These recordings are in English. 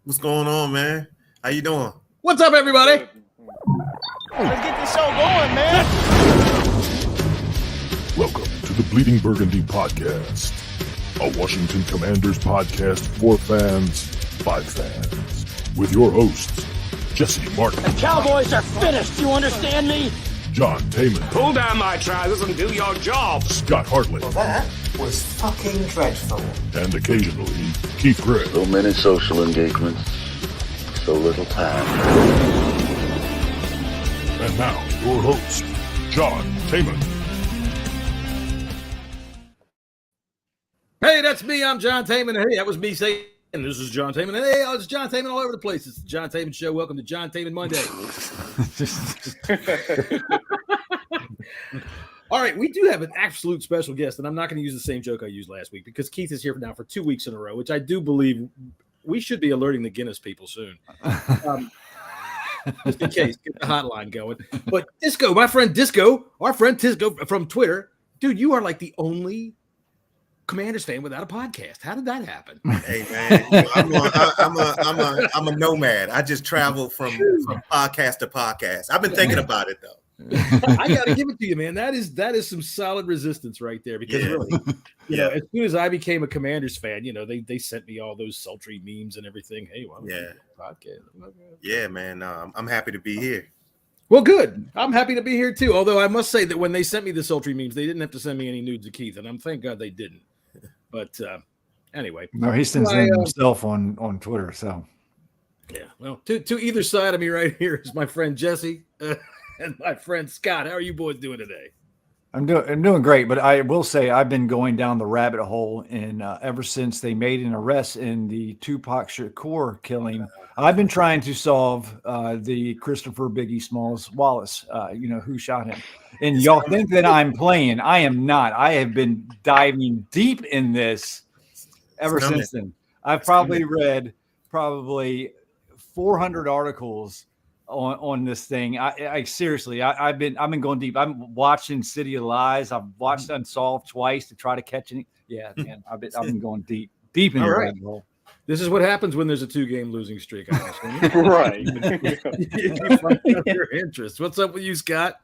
What's going on, man? How you doing? What's up, everybody? Let's get this show going, man. Welcome to the Bleeding Burgundy podcast, a Washington Commanders podcast for fans by fans, with your hosts, Jesse Martin. The Cowboys are finished. You understand me? John Taman. Pull down my trousers and do your job. Scott Hartley. Well, that was fucking dreadful. And occasionally, Keith Gray. So many social engagements, so little time. And now, your host, John Taman. Hey, that's me. I'm John Taman. Hey, that was me saying, this is John Taman. Hey, it's John Taman all over the place. It's the John Taman Show. Welcome to John Taman Monday. All right, we do have an absolute special guest, and I'm not going to use the same joke I used last week because Keith is here now for 2 weeks in a row, which I do believe we should be alerting the Guinness people soon. Just in case, get the hotline going. But Disco, my friend Disco, our friend Tisco from Twitter, dude, you are like the only Commanders fan without a podcast. How did that happen? Hey, man, I'm a nomad. I just travel from podcast to podcast. I've been thinking about it though. I got to give it to you, man. That is some solid resistance right there. Because really, you know, as soon as I became a Commanders fan, you know, they sent me all those sultry memes and everything. Hey, well, podcast. Yeah, man. I'm happy to be here. Well, good. I'm happy to be here too. Although I must say that when they sent me the sultry memes, they didn't have to send me any nudes of Keith, and I'm thank God they didn't. But anyway, no, he sends them himself on Twitter. So yeah. Well, to either side of me right here is my friend Jesse and my friend Scott. How are you boys doing today? I'm doing great, but I will say I've been going down the rabbit hole, and ever since they made an arrest in the Tupac Shakur killing, I've been trying to solve the Christopher Biggie Smalls Wallace. Who shot him? And y'all think that I'm playing? I am not. I have been diving deep in this ever since then. I've probably read 400 articles on this thing. I seriously, I've been going deep. I'm watching City of Lies. I've watched Unsolved twice to try to catch any. Yeah, man, I've been going deep in the rabbit hole. This is what happens when there's a 2-game losing streak. Right. You find out your interest. What's up with you, Scott?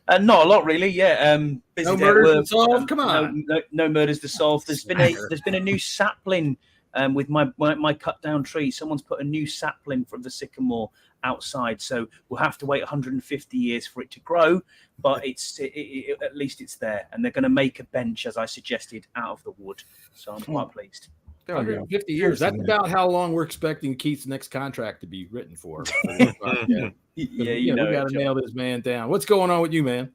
Not a lot, really. Yeah. No murders to solve. Come on. No murders to solve. There's been a new sapling with my cut down tree. Someone's put a new sapling from the sycamore outside, so we'll have to wait 150 years for it to grow. But at least it's there, and they're going to make a bench, as I suggested, out of the wood. So I'm quite pleased. 150 years. That's about how long we're expecting Keith's next contract to be written for. Yeah, we got to nail this man down. What's going on with you, man?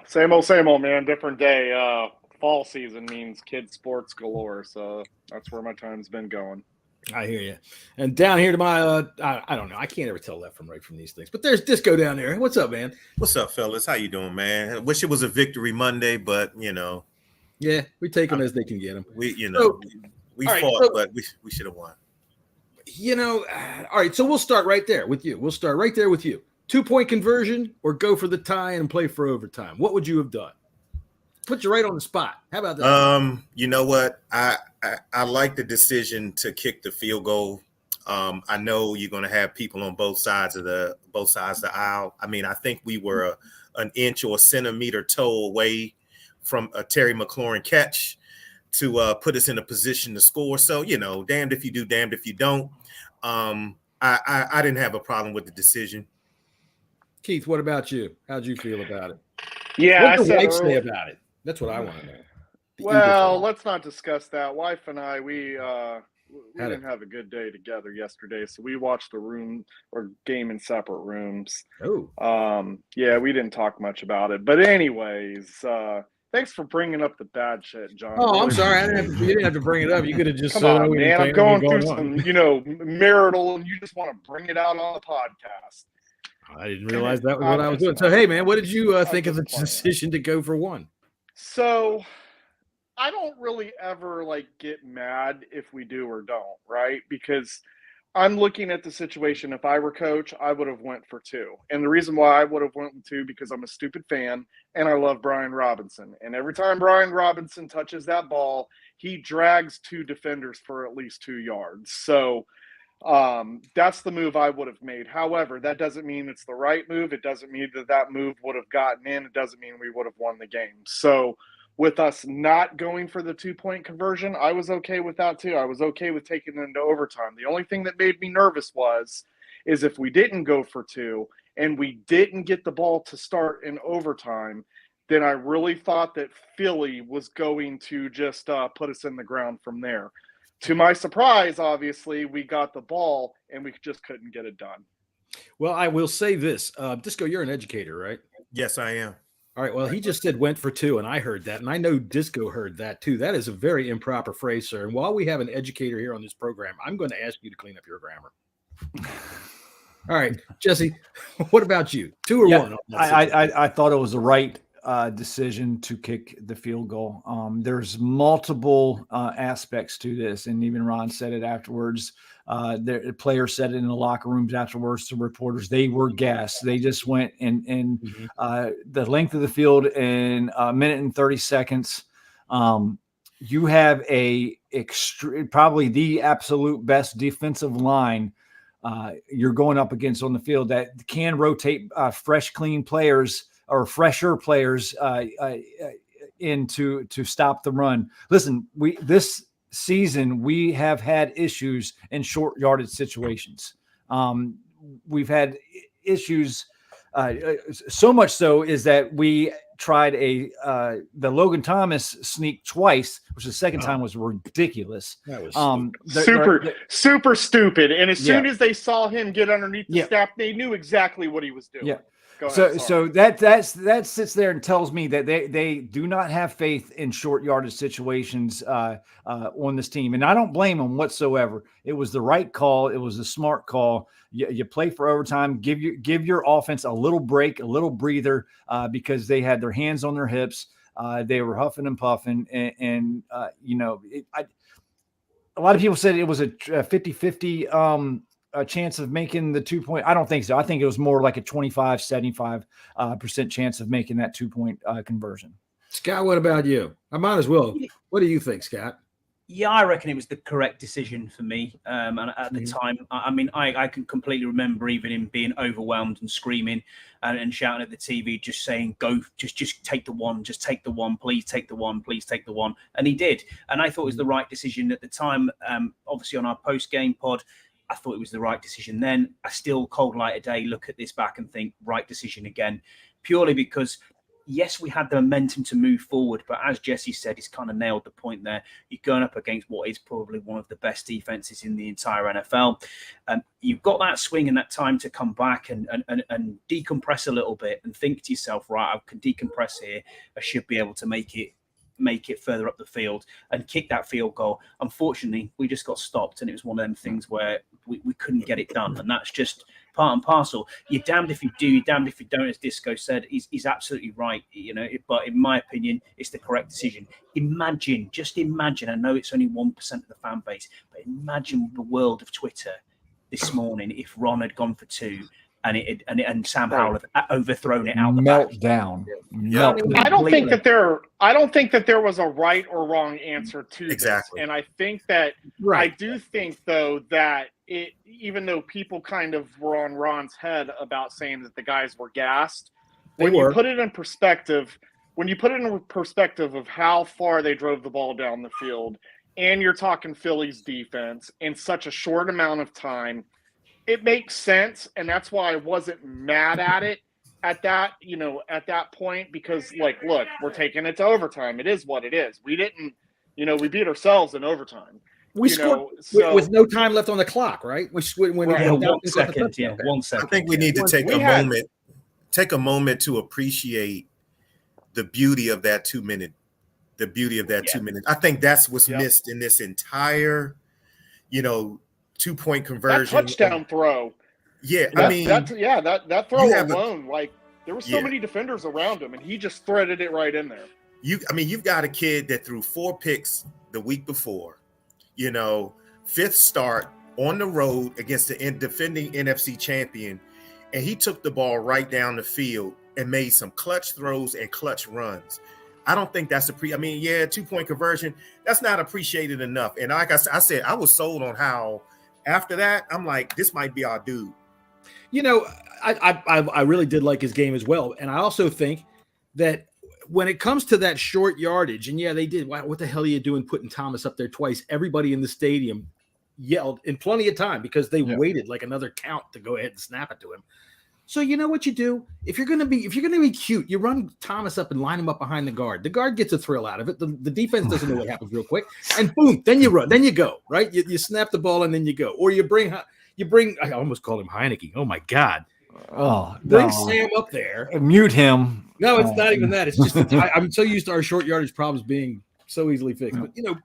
Same old, man. Different day. Fall season means kids sports galore, so that's where my time's been going. I hear you. And down here to my, I don't know. I can't ever tell left from right from these things. But there's Disco down there. What's up, man? What's up, fellas? How you doing, man? I wish it was a victory Monday, but yeah, we take them as they can get them. We fought, but we should have won. All right. So we'll start right there with you. 2-point conversion or go for the tie and play for overtime. What would you have done? Put you right on the spot. How about that? You know what? I like the decision to kick the field goal. I know you're going to have people on both sides of the aisle. I mean, I think we were an inch or a centimeter toe away from a Terry McLaurin catch to put us in a position to score. So, damned if you do, damned if you don't. I didn't have a problem with the decision. Keith, what about you? How'd you feel about it? Yeah, what did the wife say about it? That's what I want to know. Well, let's not discuss that. Wife and I, we didn't have a good day together yesterday, so we watched the game in separate rooms. Oh. Yeah, we didn't talk much about it. But anyways, thanks for bringing up the bad shit, John. Oh, I'm sorry. You didn't have to bring it up. You could have just Come on, man. I'm going through some, marital, and you just want to bring it out on the podcast. I didn't realize that was what I was doing. So, hey, man, what did you think of the decision to go for one? So I don't really ever get mad if we do or don't, right? Because I'm looking at the situation. If I were coach, I would have went for 2. And the reason why I would have went with 2 because I'm a stupid fan and I love Brian Robinson. And every time Brian Robinson touches that ball, he drags 2 defenders for at least 2 yards. So that's the move I would have made. However, that doesn't mean it's the right move. It doesn't mean that move would have gotten in. It doesn't mean we would have won the game. So with us not going for the 2-point conversion, I was okay with that too. I was okay with taking it into overtime. The only thing that made me nervous is if we didn't go for 2 and we didn't get the ball to start in overtime, then I really thought that Philly was going to just put us in the ground from there. To my surprise, obviously, we got the ball and we just couldn't get it done. Well, I will say this. Disco, you're an educator, right? Yes, I am. All right. Well, he just said went for 2, and I heard that, and I know Disco heard that too. That is a very improper phrase, sir. And while we have an educator here on this program, I'm going to ask you to clean up your grammar. All right, Jesse, what about you? 2 or 1? I thought it was the right decision to kick the field goal. There's multiple aspects to this, and even Ron said it afterwards. The players said it in the locker rooms afterwards to reporters. They were gassed. They just went in the length of the field in a minute and 30 seconds. You have probably the absolute best defensive line you're going up against on the field that can rotate fresh, clean players or fresher players in to stop the run. Listen, this season we have had issues in short yardage situations. We've had issues so much so is that we tried the Logan Thomas sneak twice, which the second time was ridiculous. That was super stupid. And as soon as they saw him get underneath the snap, they knew exactly what he was doing. Yeah. So that sits there and tells me that they do not have faith in short yardage situations on this team, and I don't blame them whatsoever. It was the right call. It was a smart call. You play for overtime. Give your offense a little break, a little breather, because they had their hands on their hips. They were huffing and puffing, and a lot of people said it was a 50-50 a chance of making the 2-point. I don't think so. I think it was more like a 25-75% chance of making that 2-point conversion. Scott, what about you? I might as well. What do you think, Scott? Yeah, I reckon it was the correct decision for me. And at the time, I can completely remember even him being overwhelmed and screaming and shouting at the TV, just saying, "Go, just take the one, just take the one, please take the one, please take the one." And he did. And I thought it was the right decision at the time. Obviously, on our post-game pod, I thought it was the right decision then. I still, cold light a day, look at this back and think, right decision again, purely because, yes, we had the momentum to move forward, but as Jesse said, he's kind of nailed the point there. You're going up against what is probably one of the best defenses in the entire NFL. You've got that swing and that time to come back and decompress a little bit and think to yourself, right, I can decompress here. I should be able to make it further up the field and kick that field goal. Unfortunately, we just got stopped, and it was one of them things where we couldn't get it done, and that's just part and parcel. You're damned if you do, you're damned if you don't, as Disco said. He's absolutely right, but in my opinion, it's the correct decision. Just imagine, I know it's only 1% of the fan base, but imagine the world of Twitter this morning if Ron had gone for 2 and Sam Howell had overthrown it out the meltdown. I don't think that there was a right or wrong answer to this. And I think that I do think though that even though people kind of were on Ron's head about saying that the guys were gassed, when you put it in perspective of how far they drove the ball down the field, and you're talking Philly's defense in such a short amount of time, it makes sense, and that's why I wasn't mad at it at that point, because look, we're taking it to overtime. It is what it is. We didn't, we beat ourselves in overtime. We scored with no time left on the clock, right? We when right. 1 second. Yeah, 1 second. I think we need to take a moment to appreciate the beauty of that 2 minute. The beauty of that 2 minutes. I think that's what's missed in this entire, 2-point conversion. That touchdown throw. Yeah, that throw alone, there were so many defenders around him, and he just threaded it right in there. You've got a kid that threw 4 picks the week before, 5th start on the road against the defending NFC champion, and he took the ball right down the field and made some clutch throws and clutch runs. I don't think that's I mean, yeah, 2-point conversion, that's not appreciated enough. And like I said, I was sold on how after that, I'm like, this might be our dude. You know, I really did like his game as well. And I also think that when it comes to that short yardage, and yeah, they did. Wow, what the hell are you doing putting Thomas up there twice? Everybody in the stadium yelled in plenty of time because they waited like another count to go ahead and snap it to him. So you know what you do? If you're gonna be cute, you run Thomas up and line him up behind the guard. The guard gets a thrill out of it. The defense doesn't know what happens real quick, and boom, then you run, then you go, right? You snap the ball and then you go, or you bring. I almost called him Heineke. Oh my God! Bring Sam up there. Mute him. No, it's not even that. It's just I'm so used to our short yardage problems being so easily fixed. But you know,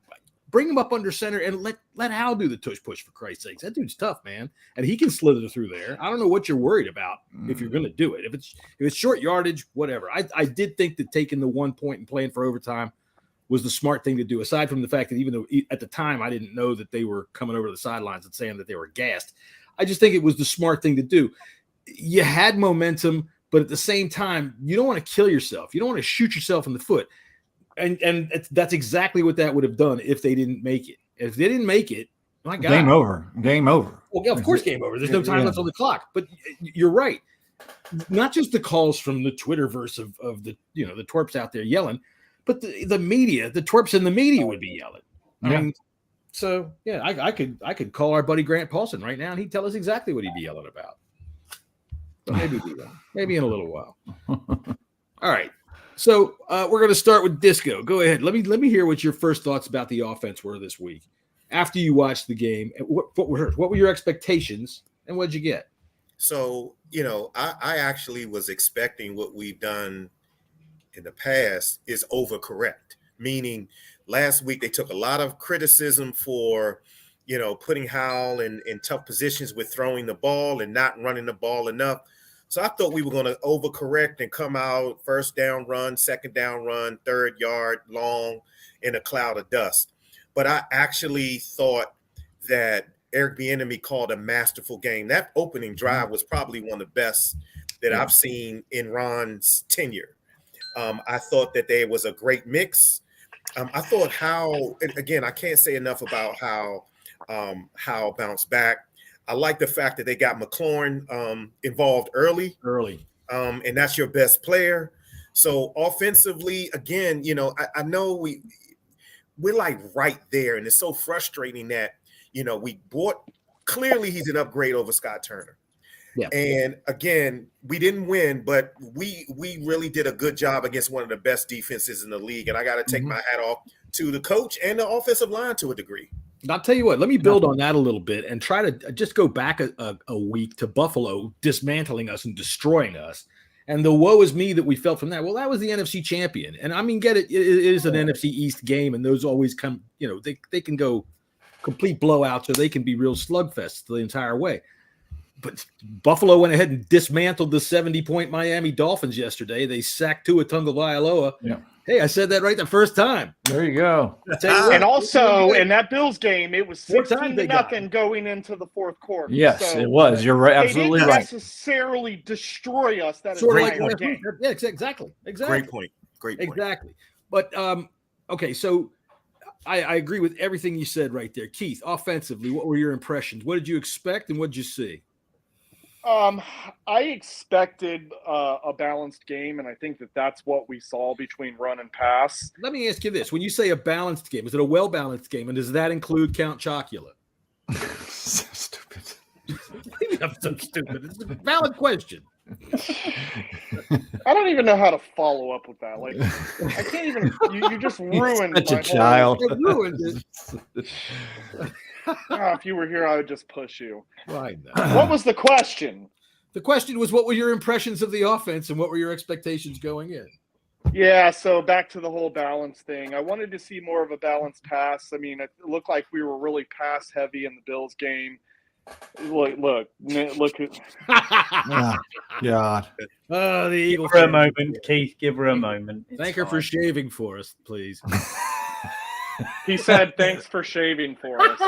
bring him up under center and let Hal do the tush push, for Christ's sakes. That dude's tough, man, and he can slither through there. I don't know what you're worried about if you're going to do it. If it's short yardage, whatever. I did think that taking the 1 point and playing for overtime was the smart thing to do. Aside from the fact that even though at the time I didn't know that they were coming over to the sidelines and saying that they were gassed, I just think it was the smart thing to do. You had momentum, but at the same time, you don't want to kill yourself. You don't want to shoot yourself in the foot. And that's exactly what that would have done if they didn't make it. If they didn't make it, my God. Game over. Well, yeah, of course, game over. There's no time left on the clock. But you're right. Not just the calls from the Twitterverse of the the twerps out there yelling, but the media, the twerps in the media would be yelling. I mean, so yeah, I could call our buddy Grant Paulson right now and he'd tell us exactly what he'd be yelling about. But maybe we won't. Maybe in a little while. All right. So we're going to start with Disco. Go ahead. Let me hear what your first thoughts about the offense were this week after you watched the game. What were your expectations and what did you get? So, I actually was expecting what we've done in the past is overcorrect, meaning last week they took a lot of criticism for, putting Howell in tough positions with throwing the ball and not running the ball enough. So I thought we were going to overcorrect and come out first down run, second down run, third yard long in a cloud of dust. But I actually thought that Eric Bieniemy called a masterful game. That opening drive was probably one of the best that I've seen in Ron's tenure. I thought that there was a great mix. I thought again, I can't say enough about how bounced back. I like the fact that they got McLaurin involved early. And that's your best player. So offensively, again, I know we're like right there, and it's so frustrating that we bought. Clearly, he's an upgrade over Scott Turner. Yeah. And again, we didn't win, but we really did a good job against one of the best defenses in the league. And I got to take my hat off to the coach and the offensive line to a degree. I'll tell you what, let me build on that a little bit and try to just go back a week to Buffalo dismantling us and destroying us. And the woe is me that we felt from that. Well, that was the NFC champion. And I mean, get it. It is an NFC East game, and those always come, they can go complete blowouts or they can be real slugfests the entire way. But Buffalo went ahead and dismantled the 70-point Miami Dolphins yesterday. They sacked Tua Tagovailoa. Yeah. Hey, I said that right the first time. There you go. And also in that Bills game, it was 16-0 going into the fourth quarter. Yes, so it was. You're right. Absolutely they didn't right. necessarily destroy us. That sort is of like game. Yeah, exactly. Great point. Exactly. But okay, so I agree with everything you said right there, Keith. Offensively, what were your impressions? What did you expect, and what did you see? I expected a balanced game, and I think that's what we saw between run and pass. Let me ask you this. When you say a balanced game, is it a well-balanced game, and does that include Count Chocula? So stupid. I'm so stupid. It's a valid question. I don't even know how to follow up with that. Like, I can't even. You just ruined such my a child. You ruined it. If you were here, I would just push you. Right. What was the question? The question was, what were your impressions of the offense and what were your expectations going in? Yeah, so back to the whole balance thing. I wanted to see more of a balanced pass. I mean, it looked like we were really pass heavy in the Bills game. Look. God. Oh, the Eagles. Give her a moment, Keith. Give her a moment. Thank her for shaving for us, please. He said, "Thanks for shaving for us."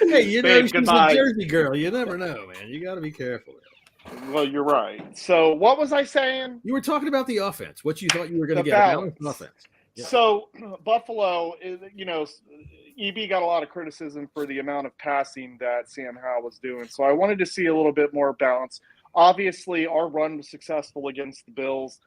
Hey, Babe, she's goodbye. a Jersey girl. You never know, man. You got to be careful. Well, you're right. So what was I saying? You were talking about the offense. What you thought you were going to The get? balance. Offense. Yeah. So Buffalo, EB got a lot of criticism for the amount of passing that Sam Howell was doing. So I wanted to see a little bit more balance. Obviously, our run was successful against the Bills.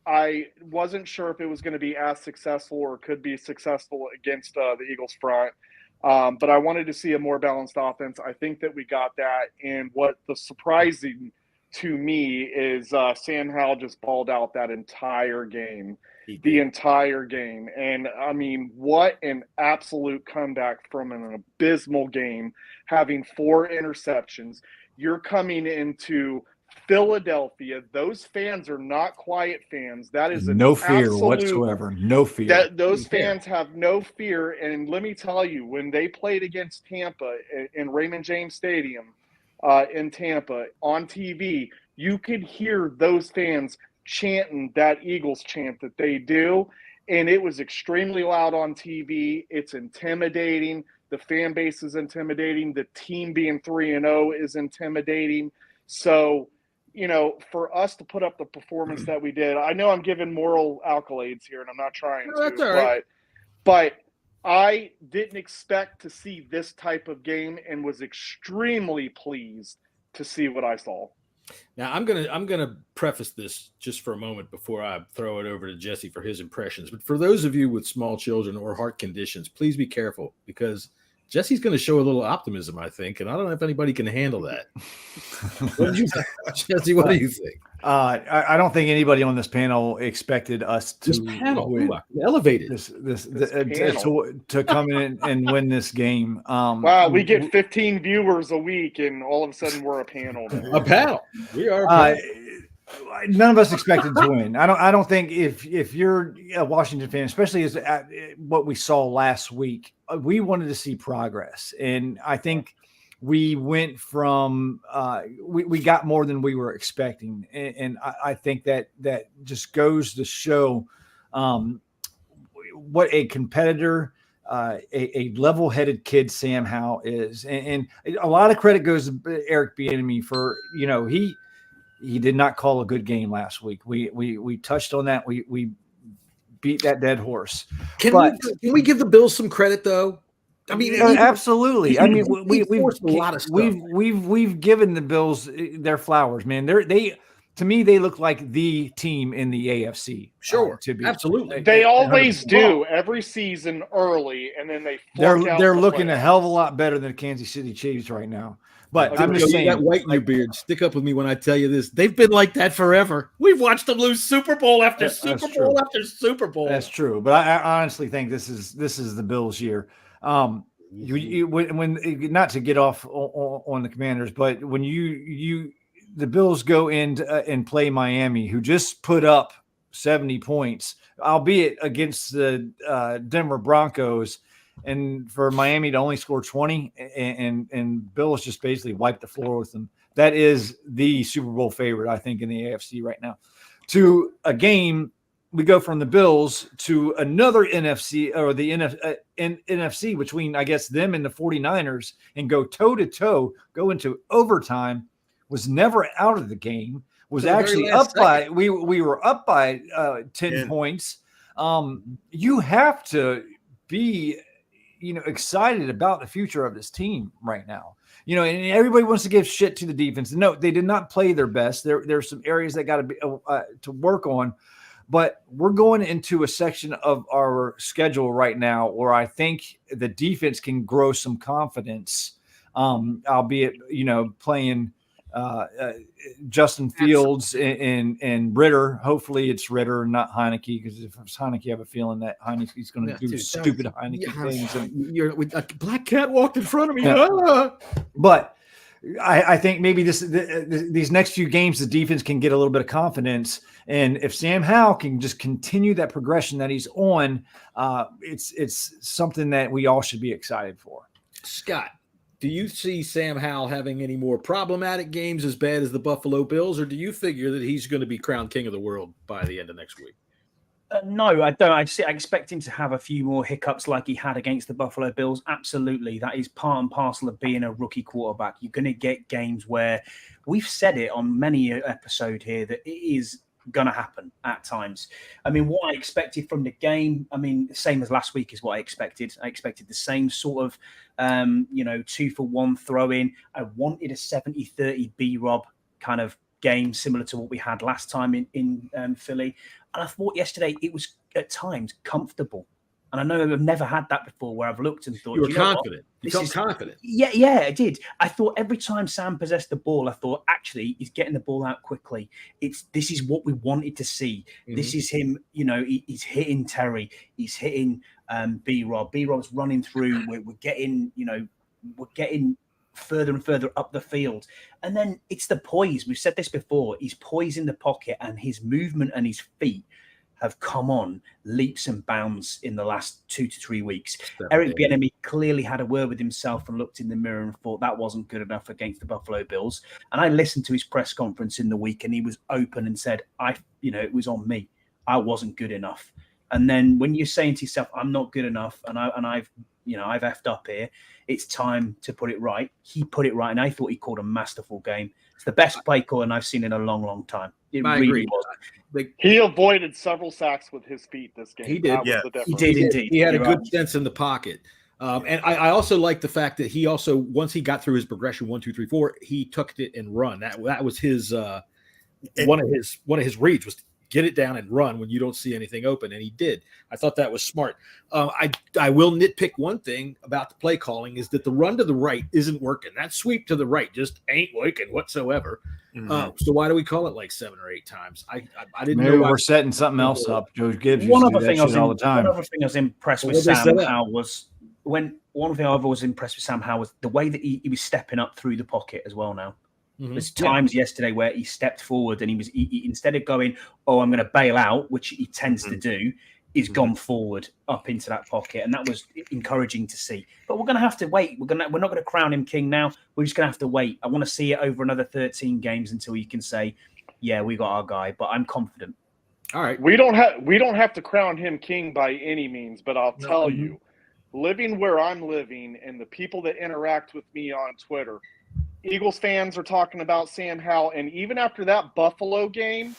I wasn't sure if it was going to be as successful or could be successful against the Eagles front. But I wanted to see a more balanced offense. I think that we got that. And what the surprising to me is Sam Howell just balled out that entire game. The entire game. And I mean, what an absolute comeback from an abysmal game, having 4 interceptions. You're coming into Philadelphia. Those fans are not quiet fans. That is no fear whatsoever. No fear. Those fans have no fear. And let me tell you, when they played against Tampa in Raymond James Stadium in Tampa on TV, you could hear those fans chanting that Eagles chant that they do, and it was extremely loud on TV. It's intimidating. The fan base is intimidating. The team being 3-0 is intimidating. So, for us to put up the performance that we did, I know I'm giving moral accolades here, and I'm not trying to, that's all right. but I didn't expect to see this type of game and was extremely pleased to see what I saw. Now I'm gonna preface this just for a moment before I throw it over to Jesse for his impressions. But for those of you with small children or heart conditions, please be careful because Jesse's going to show a little optimism, I think, and I don't know if anybody can handle that. What did you think, Jesse? What do you think? I don't think anybody on this panel expected us to elevated to come in and win this game. Wow, we get 15 viewers a week, and all of a sudden we're a panel. A panel. We are. A panel. None of us expected to win. I don't think if you're a Washington fan, especially as what we saw last week, we wanted to see progress, and I think we went from we got more than we were expecting, and I think that just goes to show what a competitor, a level-headed kid Sam Howell is, and a lot of credit goes to Eric Bieniemy for he did not call a good game last week. We touched on that. We beat that dead horse. Can we give the Bills some credit though? I mean, absolutely. I mean, we've a lot of stuff. We've given the Bills their flowers, man. To me, they look like the team in the AFC. Sure, absolutely. They always do every season early, and then they're looking a hell of a lot better than the Kansas City Chiefs right now. But I'm just saying, that white in your beard. Stick up with me when I tell you this. They've been like that forever. We've watched them lose Super Bowl after Super Bowl after Super Bowl. That's true. But I honestly think this is the Bills' year. When not to get off on the Commanders, but when the Bills go in and play Miami, who just put up 70 points, albeit against the Denver Broncos. And for Miami to only score 20 and Bills just basically wiped the floor with them. That is the Super Bowl favorite, I think, in the AFC right now. To a game, we go from the Bills to another NFC or the NFC between, I guess, them and the 49ers and go toe-to-toe, go into overtime, was never out of the game, was actually up by – we were up by 10 points. You have to be – excited about the future of this team right now. And everybody wants to give shit to the defense. No, they did not play their best. There's some areas that got to be to work on, but we're going into a section of our schedule right now where I think the defense can grow some confidence, albeit playing Justin Fields and Ritter. Hopefully it's Ritter and not Heineke, because if it's Heineke, I have a feeling that Heineke's going to do stupid Heineke things. And a black cat walked in front of me. Yeah. But I think maybe these next few games, the defense can get a little bit of confidence. And if Sam Howell can just continue that progression that he's on, it's something that we all should be excited for. Scott, do you see Sam Howell having any more problematic games as bad as the Buffalo Bills, or do you figure that he's going to be crowned king of the world by the end of next week? No, I don't. I expect him to have a few more hiccups like he had against the Buffalo Bills. Absolutely. That is part and parcel of being a rookie quarterback. You're going to get games where we've said it on many episode here that it is going to happen at times. I mean, what I expected from the game, I mean, same as last week is what I expected. I expected the same sort of, 2-for-1 throw in. I wanted a 70-30 B-Rob kind of game similar to what we had last time in Philly. And I thought yesterday it was at times comfortable. And I know I've never had that before where I've looked and thought, you were confident. You felt confident. Yeah, I did. I thought every time Sam possessed the ball, I thought, actually, he's getting the ball out quickly. This is what we wanted to see. Mm-hmm. This is him, he's hitting Terry. He's hitting B-Rob. B-Rob's running through. We're getting further and further up the field. And then it's the poise. We've said this before. He's poised in the pocket and his movement and his feet have come on leaps and bounds in the last 2 to 3 weeks. Eric Bieniemy clearly had a word with himself and looked in the mirror and thought that wasn't good enough against the Buffalo Bills. And I listened to his press conference in the week and he was open and said, it was on me. I wasn't good enough. And then when you're saying to yourself, I'm not good enough and I've effed up here, it's time to put it right. He put it right, and I thought he called a masterful game. It's the best play calling I've seen in a long, long time. It really was. He avoided several sacks with his feet this game. He did. He did indeed. He had a good sense in the pocket. And I also like the fact that he also, once he got through his progression 1, 2, 3, 4, he tucked it and run. That was his one of his reads was get it down and run when you don't see anything open, and he did. I thought that was smart. I will nitpick one thing about the play calling is that the run to the right isn't working. That sweep to the right just ain't working whatsoever. Mm-hmm. So why do we call it like 7 or 8 times? I didn't know. We're setting something else up. Joe Gibbs all the time. One other thing I was impressed with Sam Howell was the way that he was stepping up through the pocket as well now. Mm-hmm. There's times yesterday where he stepped forward and he instead of going, I'm going to bail out, which he tends to do, he's gone forward up into that pocket, and that was encouraging to see. But we're going to have to wait. We're not going to crown him king now. We're just going to have to wait. I want to see it over another 13 games until you can say, yeah, we got our guy. But I'm confident. All right, we don't have to crown him king by any means. But I'll tell you, living where I'm living and the people that interact with me on Twitter. Eagles fans are talking about Sam Howell, and even after that Buffalo game,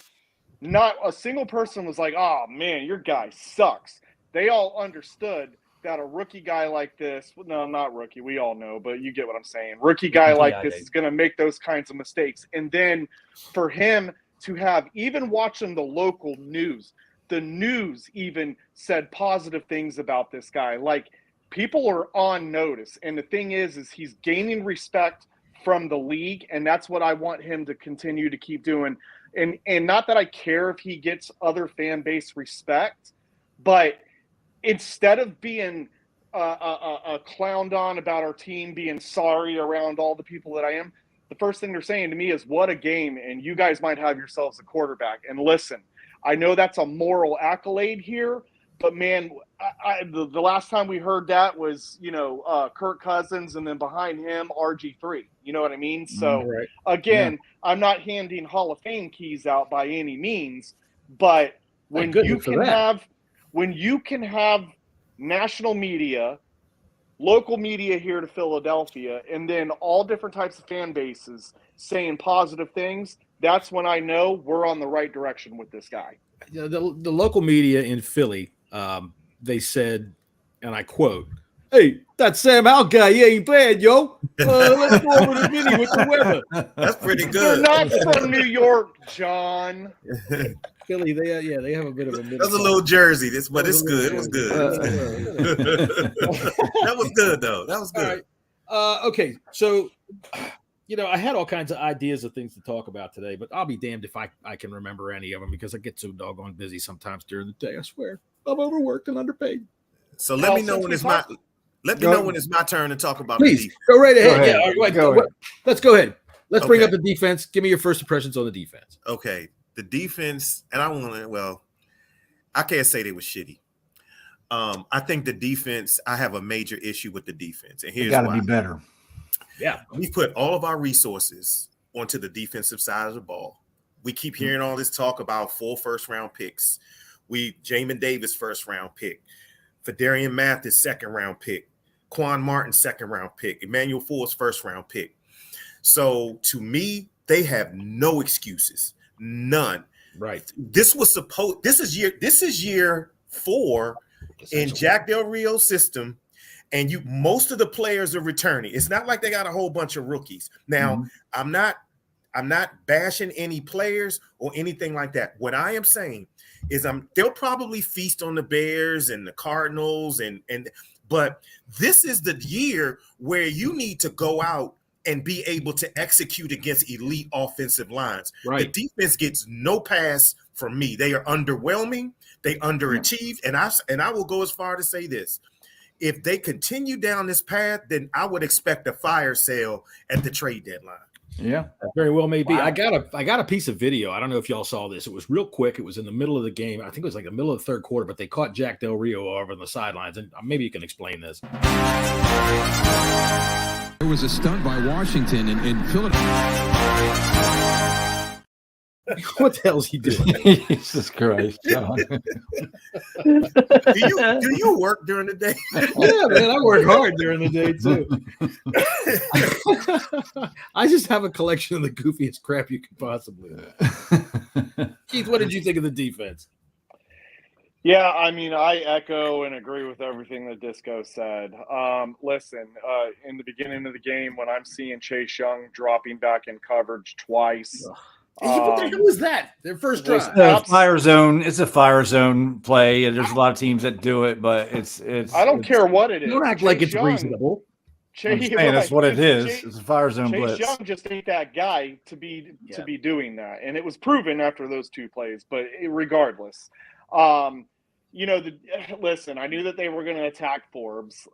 not a single person was like, oh, man, your guy sucks. They all understood that a rookie guy like this – no, not rookie. We all know, but you get what I'm saying. Rookie guy like this is going to make those kinds of mistakes. And then for him to have – even watching the local news, the news even said positive things about this guy. Like, people are on notice. And the thing is he's gaining respect – from the league, and that's what I want him to continue to keep doing. And not that I care if he gets other fan base respect, but instead of being clowned on about our team being sorry around all the people that I am, the first thing they're saying to me is, what a game, and you guys might have yourselves a quarterback. And listen, I know that's a moral accolade here, but man, the last time we heard that was, Kirk Cousins, and then behind him, RG3. You know what I mean? So again, I'm not handing Hall of Fame keys out by any means, but when you can have national media, local media here to Philadelphia, and then all different types of fan bases saying positive things, that's when I know we're on the right direction with this guy. The local media in Philly, they said, and I quote, "Hey, that Sam Howell guy, he ain't bad, yo. Let's go over to Vinny with the weather." That's pretty They're good. not from New York, John. Philly, they have a bit of a. That's a little Jersey. But it's good. It was good. That was good, though. That was good. Right. Okay, so I had all kinds of ideas of things to talk about today, but I'll be damned if I can remember any of them because I get so doggone busy sometimes during the day. I swear, I'm overworked and underpaid. So let me know when it's my. Let me know when it's my turn to talk about. Please go right ahead. Let's go ahead. Let's bring up the defense. Give me your first impressions on the defense. Okay, the defense, and I can't say they were shitty. I think the defense. I have a major issue with the defense, and here's why. Got to be better. Yeah, we put all of our resources onto the defensive side of the ball. We keep hearing all this talk about 4 first-round picks. Jamin Davis, first round pick, Fadarian Mathis, second round pick, Quan Martin, second round pick, Emmanuel Forbes, first round pick. So to me, they have no excuses, none. Right. This is year 4 in Jack Del Rio's system, and most of the players are returning. It's not like they got a whole bunch of rookies. Now, I'm not bashing any players or anything like that. What I am saying is they'll probably feast on the Bears and the Cardinals but this is the year where you need to go out and be able to execute against elite offensive lines. Right. The defense gets no pass from me. They are underwhelming. They underachieved. And I will go as far to say this. If they continue down this path, then I would expect a fire sale at the trade deadline. Yeah, that very well may be. Wow. I got a piece of video. I don't know if y'all saw this. It was real quick. It was in the middle of the game. I think it was like the middle of the third quarter, but they caught Jack Del Rio over on the sidelines. And maybe you can explain this. There was a stunt by Washington in Philadelphia. What the hell is he doing? Jesus Christ, John. Do you work during the day? Yeah, man, I work hard during the day too. I just have a collection of the goofiest crap you could possibly have. Keith, what did you think of the defense? Yeah, I mean, I echo and agree with everything that Disco said. Listen, in the beginning of the game, when I'm seeing Chase Young dropping back in coverage twice. What the hell was that? Their first drive. It's a fire zone. It's a fire zone play, and there's a lot of teams that do it, but it's. I don't care what it is. Don't act like it's reasonable. That's what it is. It's a fire zone blitz. Chase Young just ain't that guy to be doing that, and it was proven after those 2 plays. But regardless, listen, I knew that they were going to attack Forbes.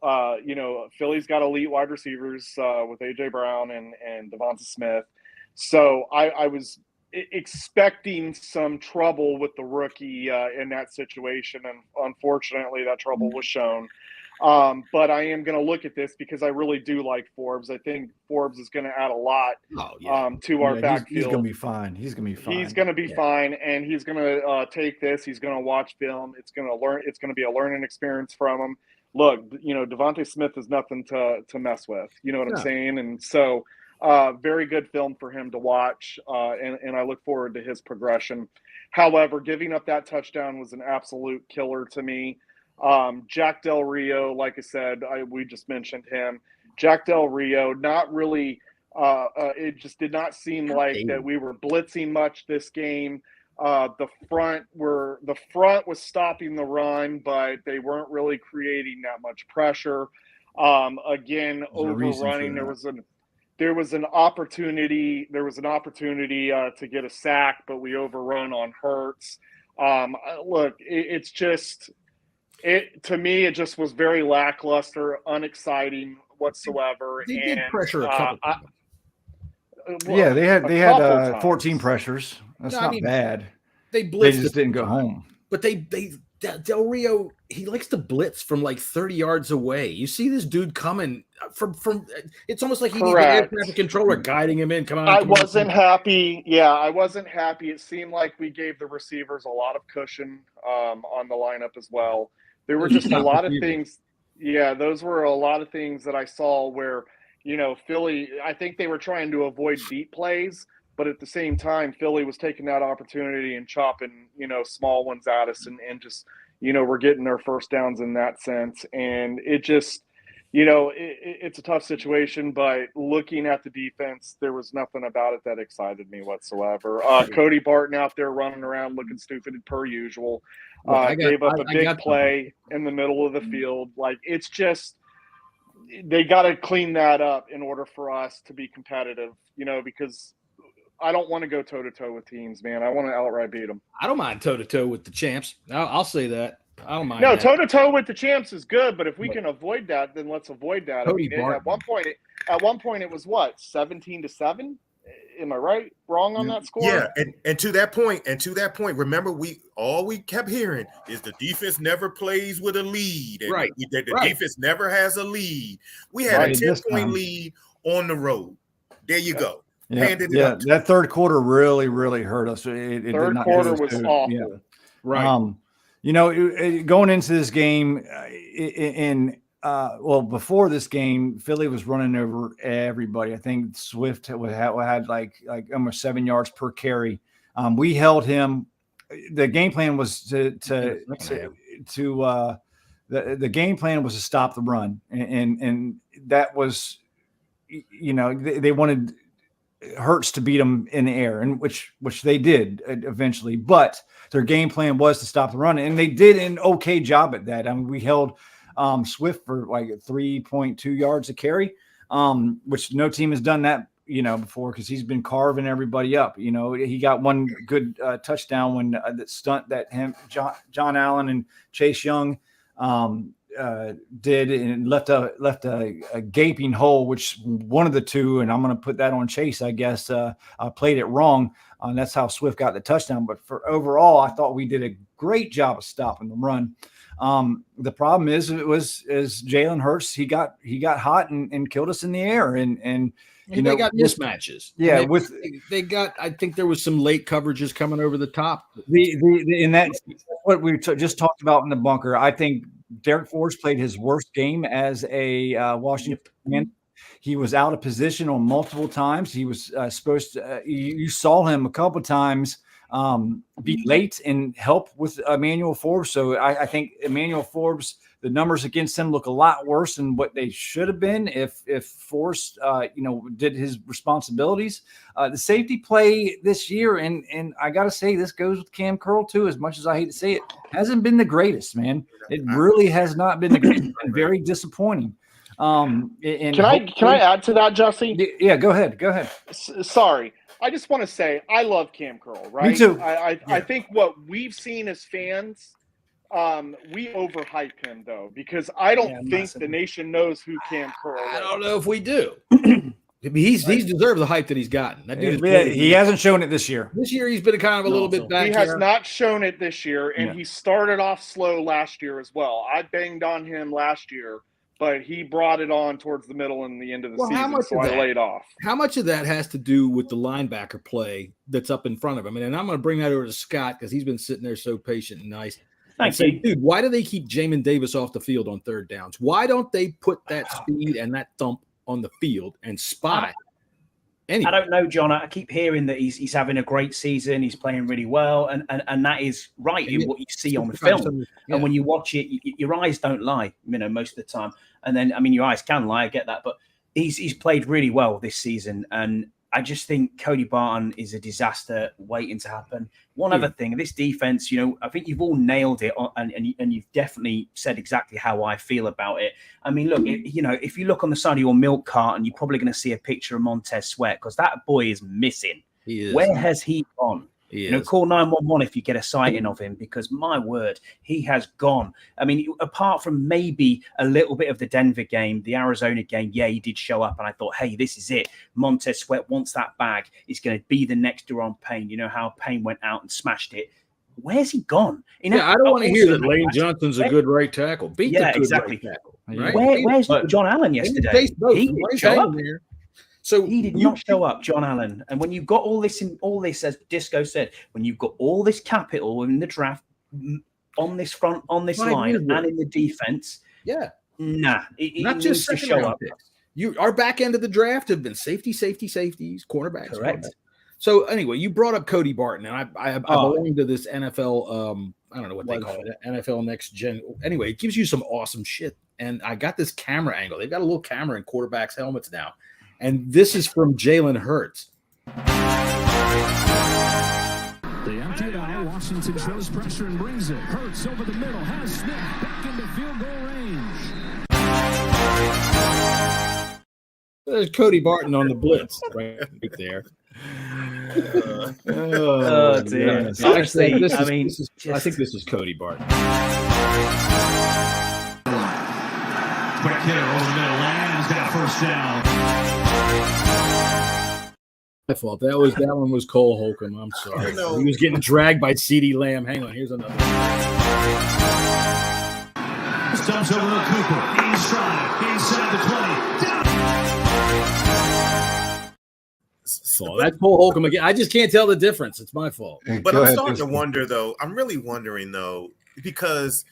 Philly's got elite wide receivers with AJ Brown and Devonta Smith, so I was expecting some trouble with the rookie in that situation, and unfortunately that trouble was shown. But I am going to look at this because I really do like Forbes. I think Forbes is going to add a lot to our backfield. He's going to be fine. He's going to be fine, and he's going to take this. He's going to watch film. It's going to learn. It's going to be a learning experience from him. Look, Devonta Smith is nothing to mess with. You know what I'm saying? And so very good film for him to watch, and I look forward to his progression. However, giving up that touchdown was an absolute killer to me. Jack Del Rio, like I said, we just mentioned him. Jack Del Rio, not really. It just did not seem like that we were blitzing much this game. The front was stopping the run, but they weren't really creating that much pressure. Again, overrunning. There was an opportunity. To get a sack, but we overrun on Hurts. Look, it's just. To me, it just was very lackluster, unexciting whatsoever. They did pressure a couple times. They had 14 pressures. That's not bad. They blitzed. They just didn't go home. But Del Rio, he likes to blitz from like 30 yards away. You see this dude coming from it's almost like he needs an air traffic controller guiding him in. Come on. I wasn't happy. Yeah, I wasn't happy. It seemed like we gave the receivers a lot of cushion on the lineup as well. There were just a lot of things. Yeah, those were a lot of things that I saw where, Philly, I think they were trying to avoid deep plays, but at the same time, Philly was taking that opportunity and chopping, small ones at us and just, we're getting their first downs in that sense. And it just, it's a tough situation, but looking at the defense, there was nothing about it that excited me whatsoever. Cody Barton out there running around looking stupid per usual. Gave up a big play in the middle of the field. Like, it's just, they got to clean that up in order for us to be competitive, because I don't want to go toe-to-toe with teams, man. I want to outright beat them. I don't mind toe-to-toe with the champs. I'll say that. I don't mind. No, toe-to-toe with the champs is good, but if we can avoid that, then let's avoid that. At one point, it was what, 17-7? Am I right? Wrong on that score? Yeah, and to that point, remember we kept hearing is the defense never plays with a lead. And the defense never has a lead. We had a 10-point lead on the road. There you go. Yeah, that third quarter really, really hurt us. Third quarter was awful. Right. Going into this game, before this game, Philly was running over everybody. I think Swift had like almost 7 yards per carry. We held him. The game plan was the game plan was to stop the run, and that was, they wanted Hurts to beat them in the air, and which they did eventually. But their game plan was to stop the run, and they did an okay job at that. I mean, we held Swift for like 3.2 yards a carry, which no team has done that before, because he's been carving everybody up. He got one good touchdown when that stunt that John Allen and Chase Young did, and left a gaping hole, which one of the two, and I'm going to put that on Chase, I guess, played it wrong. And that's how Swift got the touchdown. But for overall, I thought we did a great job of stopping the run. The problem is Jalen Hurts. He got hot and killed us in the air, and they got mismatches. Yeah, they got. I think there was some late coverages coming over the top. And that's what we just talked about in the bunker. I think Derek Forrest played his worst game as a Washington man. He was out of position on multiple times. He was supposed to. You saw him a couple of times be late and help with Emmanuel Forbes. So I think Emmanuel Forbes, the numbers against him look a lot worse than what they should have been if Forrest, did his responsibilities. The safety play this year, and I got to say, this goes with Cam Curl too, as much as I hate to say it, hasn't been the greatest, man. It really has not been the greatest. It's been very disappointing. Can I add to that, Jesse? Yeah, go ahead. Sorry. I just want to say I love Cam Curl, right? Me too. I think what we've seen as fans, we overhype him though, because I don't think the nation knows who Cam Curl is. I don't know if we do. He's deserved the hype that he's gotten. That dude he hasn't shown it this year. This year he's been kind of a little bit back. He has not shown it this year, and he started off slow last year as well. I banged on him last year, but he brought it on towards the middle and the end of the season, so I laid off. How much of that has to do with the linebacker play that's up in front of him? And I'm going to bring that over to Scott, because he's been sitting there so patient and nice. Thanks, dude. Why do they keep Jamin Davis off the field on third downs? Why don't they put that speed and that thump on the field and spy? I don't know, John. I keep hearing that he's having a great season. He's playing really well, and that is right in what you see on the film. Yeah. And when you watch it, your eyes don't lie, most of the time. And then, your eyes can lie. I get that, but he's played really well this season, and I just think Cody Barton is a disaster waiting to happen. One other thing, this defense, I think you've all nailed it, and you've definitely said exactly how I feel about it. Look, if you look on the side of your milk carton, you're probably going to see a picture of Montez Sweat, because that boy is missing. He is. Where has he gone? Call 911 if you get a sighting of him, because my word, he has gone. Apart from maybe a little bit of the Denver game, the Arizona game, he did show up, and I thought, hey, this is it. Montez Sweat wants that bag. He's going to be the next Deron Payne. You know how Payne went out and smashed it. Where's he gone? I don't want to hear that Lane Johnson's a good right tackle. Exactly. Right tackle, right? Where's John Allen yesterday? He didn't show up. So he did not show up, John Allen. And when you've got all this, as Disco said, when you've got all this capital in the draft on this front, on this line, and in the defense, not just to show up. Our back end of the draft have been safeties, cornerbacks. Correct. So anyway, you brought up Cody Barton, and I belong to this NFL. I don't know what they call it, NFL Next Gen. Anyway, it gives you some awesome shit. And I got this camera angle. They've got a little camera in quarterbacks' helmets now. And this is from Jalen Hurts. They empty it out. Washington shows pressure and brings it. Hurts over the middle. Has Smith back into field goal range. There's Cody Barton on the blitz right there. Dear. Actually, I think this is Cody Barton. Quick hitter over the middle. Lamb's got a first down. My fault. That one was Cole Holcomb. I'm sorry. He was getting dragged by CeeDee Lamb. Hang on. Here's another one. Stumps over to Cooper. Inside the 20. So that's Cole Holcomb again. I just can't tell the difference. It's my fault. But I'm starting to wonder, though. I'm really wondering, though. because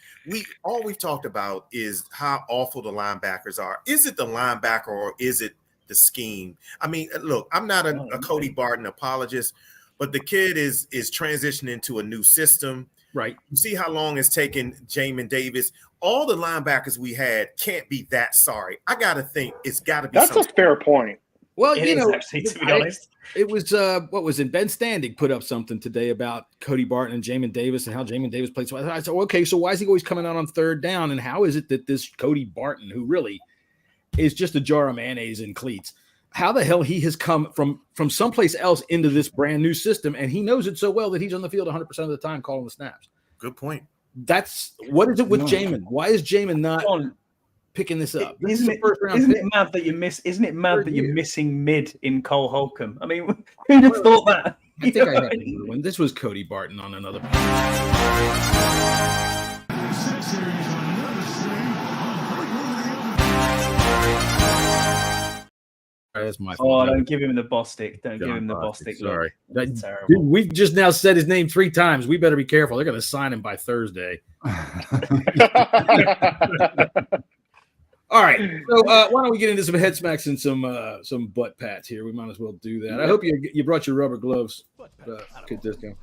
all we've talked about is how awful the linebackers are. Is it the linebacker or is it the scheme? I mean, look, I'm not a Cody Barton apologist, but the kid is transitioning into a new system. Right. You see how long it's taken Jamin Davis. All the linebackers we had can't be that sorry. I got to think it's got to be. That's a fair point. Well, It is actually, to be honest. It was what was it? Ben Standing put up something today about Cody Barton and Jamin Davis and how Jamin Davis played. So I said, okay, so why is he always coming out on third down? And how is it that this Cody Barton, who really is just a jar of mayonnaise and cleats, how the hell he has come from someplace else into this brand new system, and he knows it so well that he's on the field 100% of the time calling the snaps. Good point. That's what is it with Jamin? Why is Jamin not picking this up? This Isn't it mad that you're missing mid in Cole Holcomb? I mean, who'd have thought that? I think I had when this was Cody Barton on another. That's my fault. Don't give him the Bostic. Don't give him the Bostic. Sorry. That's terrible. Dude, we've just now said his name 3 times. We better be careful. They're going to sign him by Thursday. All right. So why don't we get into some head smacks and some butt pats here? We might as well do that. I hope you brought your rubber gloves. Good discount.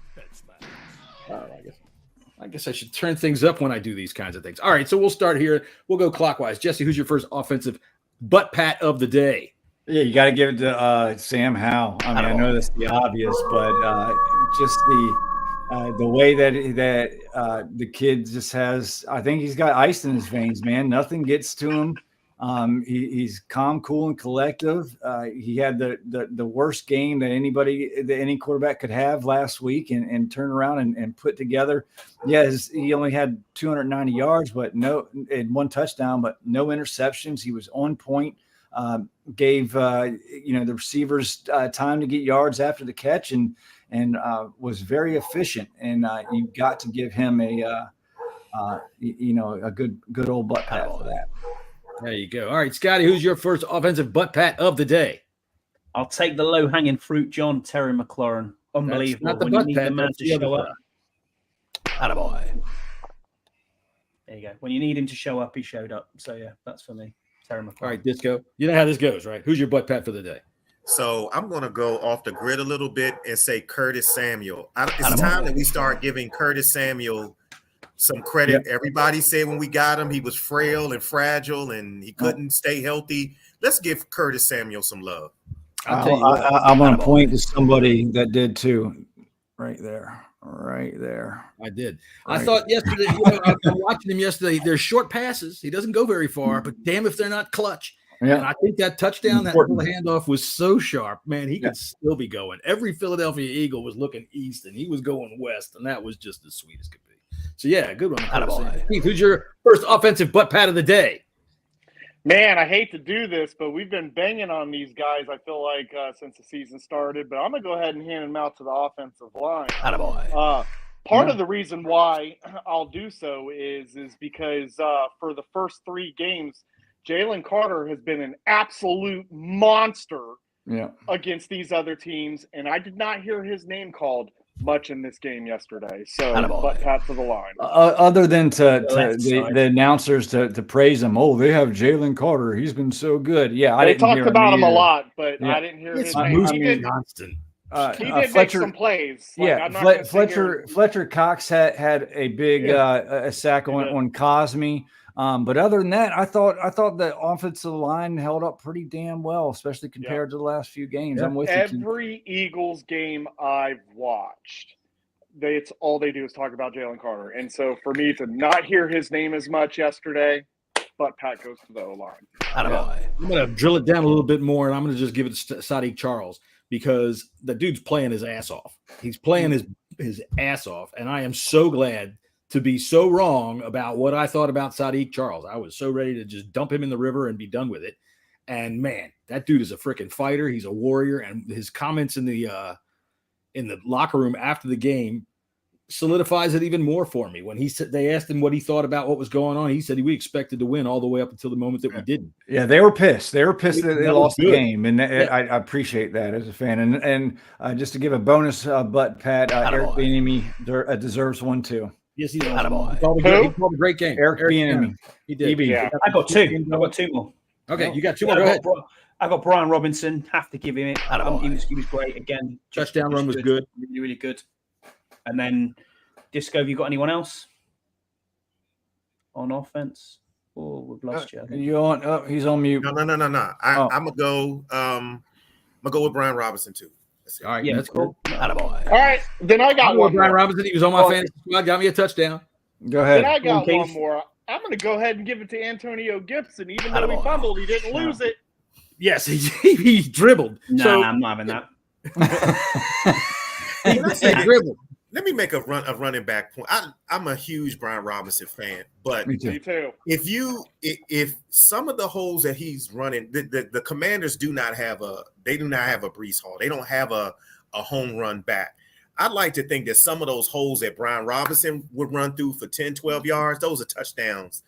I guess I should turn things up when I do these kinds of things. All right. So we'll start here. We'll go clockwise. Jesse, who's your first offensive butt pat of the day? Yeah, you got to give it to Sam Howell. I mean, I know that's the obvious, but just the way that the kid just has, I think he's got ice in his veins, man. Nothing gets to him. He's calm, cool, and collective. He had the worst game that any quarterback could have last week, and turn around and put together. Yes, he only had 290 yards, but and 1 touchdown, but no interceptions. He was on point. Gave the receivers time to get yards after the catch, and was very efficient. And you got to give him a good old butt pat for that. There you go. All right, Scotty, who's your first offensive butt pat of the day? I'll take the low hanging fruit, John. Terry McLaurin. Unbelievable. That's not the when butt you need pat, the man that's to the show other up. Attaboy. There you go. When you need him to show up, he showed up. So yeah, that's for me. Terry McLaurin. All right, Disco. You know how this goes, right? Who's your butt pat for the day? So I'm going to go off the grid a little bit and say Curtis Samuel. It's time that we start giving Curtis Samuel some credit. Yep. Everybody said when we got him, he was frail and fragile and he couldn't stay healthy. Let's give Curtis Samuel some love. I'm going to point to somebody that did too. Right there. I did. Right. I thought yesterday, I was watching him yesterday. They're short passes. He doesn't go very far, but damn if they're not clutch. Yeah. And I think that touchdown, that little handoff was so sharp, man. He could still be going. Every Philadelphia Eagle was looking east, and he was going west, and that was just as sweet as could be. So, yeah, good one. Keith, who's your first offensive butt pat of the day? Man, I hate to do this, but we've been banging on these guys, I feel like, since the season started. But I'm going to go ahead and hand them out to the offensive line. Part of the reason why I'll do so is because for the first 3 games, Jalen Carter has been an absolute monster against these other teams, and I did not hear his name called much in this game yesterday. So, butt pat to the line. Other than the announcers to praise him, they have Jalen Carter. He's been so good. Yeah, they talked about him a lot, but I didn't hear his name. He did make some plays. Fletcher Cox had a big a sack on Cosme. But other than that, I thought the offensive line held up pretty damn well, especially compared to the last few games. I'm with every Eagles game I've watched. It's all they do is talk about Jalen Carter, and so for me to not hear his name as much yesterday, butt pat goes to the O-line. I'm going to drill it down a little bit more, and I'm going to just give it to Sadiq Charles because the dude's playing his ass off. He's playing his ass off, and I am so glad to be so wrong about what I thought about Sadiq Charles. I was so ready to just dump him in the river and be done with it. And man, that dude is a freaking fighter. He's a warrior. And his comments in the locker room after the game solidifies it even more for me. When they asked him what he thought about what was going on, he said we expected to win all the way up until the moment that we didn't. Yeah, they were pissed. They were pissed that they lost the game, and I appreciate that as a fan. And just to give a bonus butt pat, Eric Bieniemy deserves one too. Yes, he did. Attaboy. He called a great game. Eric Bieniemy. He did. Yeah. I got two more. Okay, you got two more. Go ahead. I got Brian Robinson. Have to give him it. Attaboy. He was great again. Touchdown run was good. Really, really good. And then Disco, have you got anyone else on offense? Oh, we've lost you. You on? Oh, he's on mute. No. I'm gonna go. I'm gonna go with Brian Robinson too. All right, Yeah, that's cool. Attaboy. All right, then I got one Brian more. Robinson. He was on my fantasy squad. Got me a touchdown. Go Then ahead. I got Okay. one more. I'm going to go ahead and give it to Antonio Gibson. Even though he Attaboy. fumbled, he didn't lose it. Yes, he dribbled. Nah, So I'm not having that. he dribbled. Let me make a running back point. I'm a huge Brian Robinson fan, but Me Me too. too. if some of the holes that he's running, the Commanders do not have a Breece Hall. They don't have a home run back. I'd like to think that some of those holes that Brian Robinson would run through for 10, 12 yards, those are touchdowns,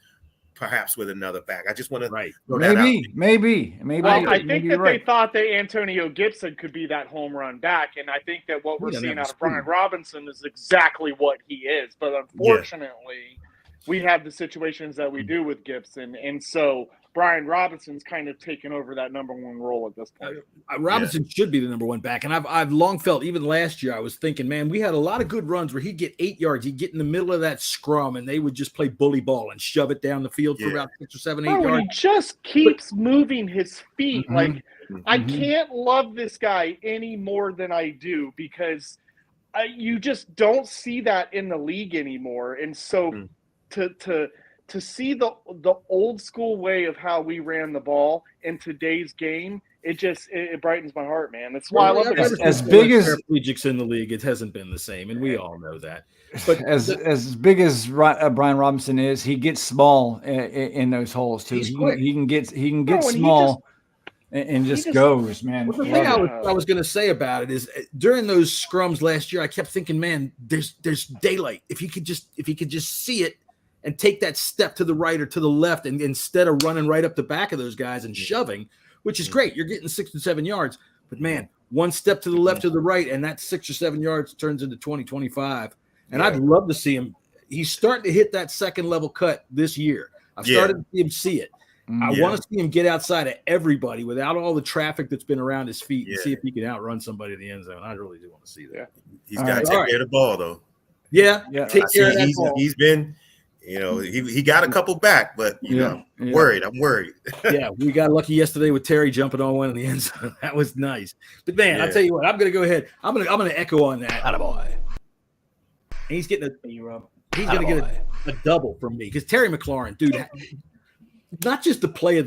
perhaps with another back. I just want to throw that out. Maybe. Well, I think maybe that you're right. they thought that Antonio Gibson could be that home run back, and I think that what we're seeing out of Brian Robinson is exactly what he is. But unfortunately, we have the situations that we do with Gibson, and so Brian Robinson's kind of taken over that number one role at this point. Robinson should be the number one back, and I've long felt, even last year, I was thinking, man, we had a lot of good runs where he'd get 8 yards, he'd get in the middle of that scrum, and they would just play bully ball and shove it down the field for about 6 or 7, 8 yards. He just keeps moving his feet. Like, I can't love this guy any more than I do because you just don't see that in the league anymore. And so to see the old school way of how we ran the ball in today's game, it brightens my heart, man. That's why I love it. As big as paraplegics in the league, it hasn't been the same, and we all know that. But as big as Brian Robinson is, he gets small in those holes too. He can get small and just goes, man. Well, the thing I was going to say about it is during those scrums last year, I kept thinking, man, there's daylight. If he could just see it and take that step to the right or to the left, and instead of running right up the back of those guys and shoving, which is great, you're getting 6 or 7 yards. But man, one step to the left or the right, and that 6 or 7 yards turns into 20, 25. And I'd love to see him. He's starting to hit that second level cut this year. I've started to see him see it. I want to see him get outside of everybody without all the traffic that's been around his feet and see if he can outrun somebody in the end zone. I really do want to see that. He's got to take care of the ball, though. Yeah. Take care of that ball. He's been, he got a couple back, but I'm worried. Yeah, we got lucky yesterday with Terry jumping on one in the end zone. That was nice. But man, I'll tell you what, I'm gonna go ahead. I'm gonna echo on that. Attaboy. And he's getting he's gonna get a double from me because Terry McLaurin, dude, not just the play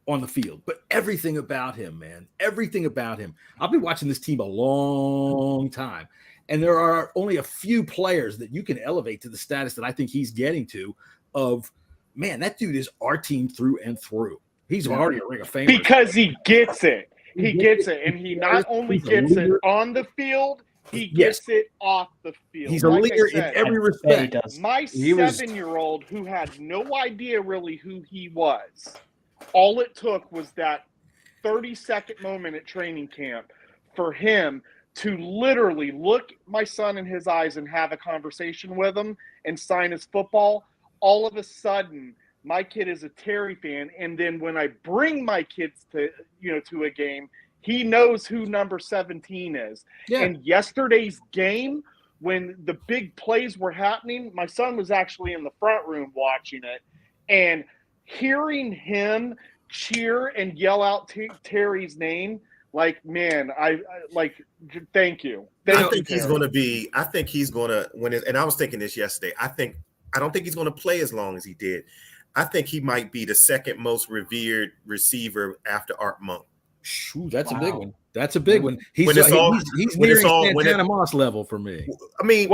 on the field, but everything about him, man. Everything about him. I've been watching this team a long time. And there are only a few players that you can elevate to the status that I think he's getting to of, man, that dude is our team through and through. He's already a Ring of Famer. Because he gets it. He gets it. And he not only gets it on the field, he gets it off the field. He's a leader in every respect. My 7-year-old who had no idea really who he was, all it took was that 30-second moment at training camp for him to literally look my son in his eyes and have a conversation with him and sign his football. All of a sudden, my kid is a Terry fan. And then when I bring my kids to a game, he knows who number 17 is. Yeah. And yesterday's game, when the big plays were happening, my son was actually in the front room watching it. And hearing him cheer and yell out Terry's name, like, man, I thank you. I think he's going to when it, and I was thinking this yesterday. I don't think he's going to play as long as he did. I think he might be the second most revered receiver after Art Monk. Shoo, that's a big one. That's a big one. He's nearing Santana Moss level for me. I mean,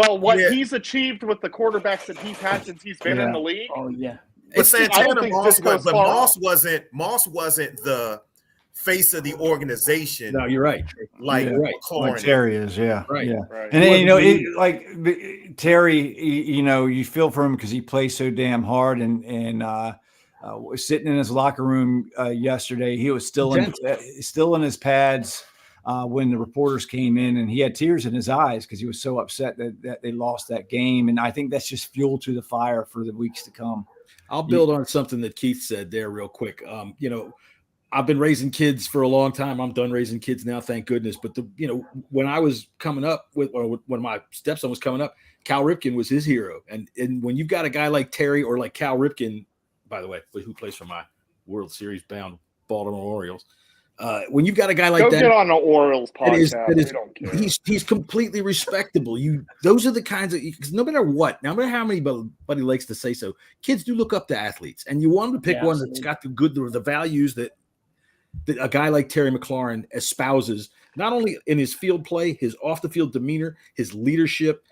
he's achieved with the quarterbacks that he's had since he's been in the league. Oh yeah. But Santana Moss wasn't the face of the organization. No, you're right. Like Terry is, right. And Terry, you feel for him because he plays so damn hard, and sitting in his locker room yesterday, he was still in his pads. when the reporters came in, and he had tears in his eyes because he was so upset that they lost that game. And I think that's just fuel to the fire for the weeks to come. I'll build on something that Keith said there real quick. I've been raising kids for a long time. I'm done raising kids now, thank goodness. But when I was coming up when my stepson was coming up, Cal Ripken was his hero. And when you've got a guy like Terry or like Cal Ripken, by the way, who plays for my World Series bound Baltimore Orioles, when you've got a guy like Go that, get on the Orioles podcast. We don't care. He's completely respectable. Those are the kinds of, because no matter what, no matter how anybody likes to say so, kids do look up to athletes, and you want to pick one that's got the values that a guy like Terry McLaurin espouses, not only in his field play, his off the field demeanor, his leadership.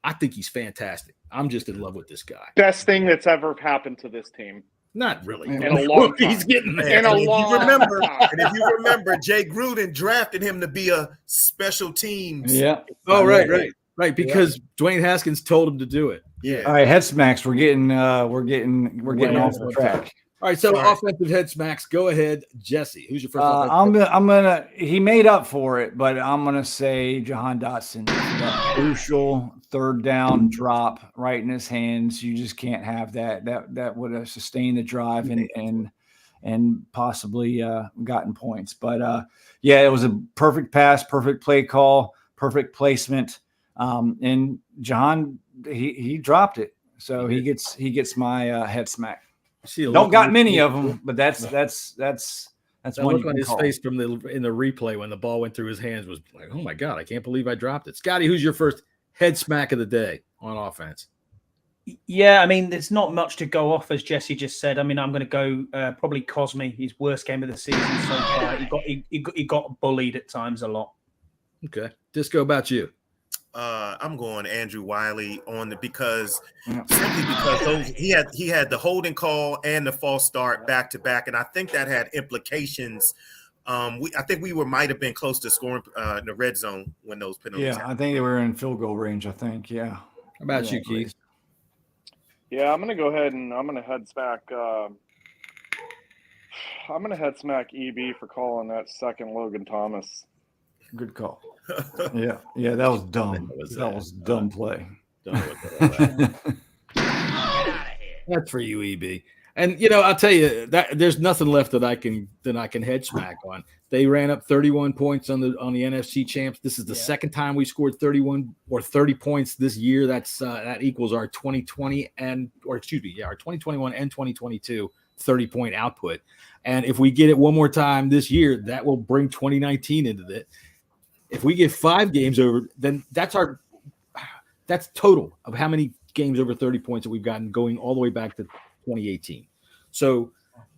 I think he's fantastic. I'm just in love with this guy. Best thing that's ever happened to this team. Not really. In a long time. He's getting there. In a long time. And if you remember, Jay Gruden drafted him to be a special teams. Yeah. Oh, right. Because Dwayne Haskins told him to do it. Yeah. All right, head smacks. We're getting off the track. All right, so offensive head smacks. Go ahead, Jesse. Who's your first? I'm gonna. He made up for it, but I'm gonna say Jahan Dotson. That crucial third down drop right in his hands. You just can't have that. That would have sustained the drive and possibly gotten points. But it was a perfect pass, perfect play call, perfect placement. And Jahan he dropped it, so he gets my head smack. Don't got many of them, but that's that one look on his face in the replay when the ball went through his hands was like, oh my God, I can't believe I dropped it. Scotty, who's your first head smack of the day on offense? Yeah, I mean, there's not much to go off, as Jesse just said. I mean, I'm going to go probably Cosme, his worst game of the season so far. He got bullied at times a lot. Okay, Disco, about you? I'm going Andrew Wiley simply because he had the holding call and the false start back to back, and I think that had implications. I think we might have been close to scoring in the red zone when those penalties. Yeah, I think they were in field goal range. I think. Yeah. How about you, Keith? Yeah, I'm going to go ahead and I'm going to head smack. I'm going to head smack EB for calling that second Logan Thomas. Good call. Yeah, that was dumb. That was dumb play. That's for you, EB. And I'll tell you that there's nothing left that I can head smack on. They ran up 31 points on the NFC champs. This is the second time we scored 31 or 30 points this year. That equals our 2020 our 2021 and 2022 30-point output. And if we get it one more time this year, that will bring 2019 into it. If we get 5 games over, then that's total of how many games over 30 points that we've gotten going all the way back to 2018. So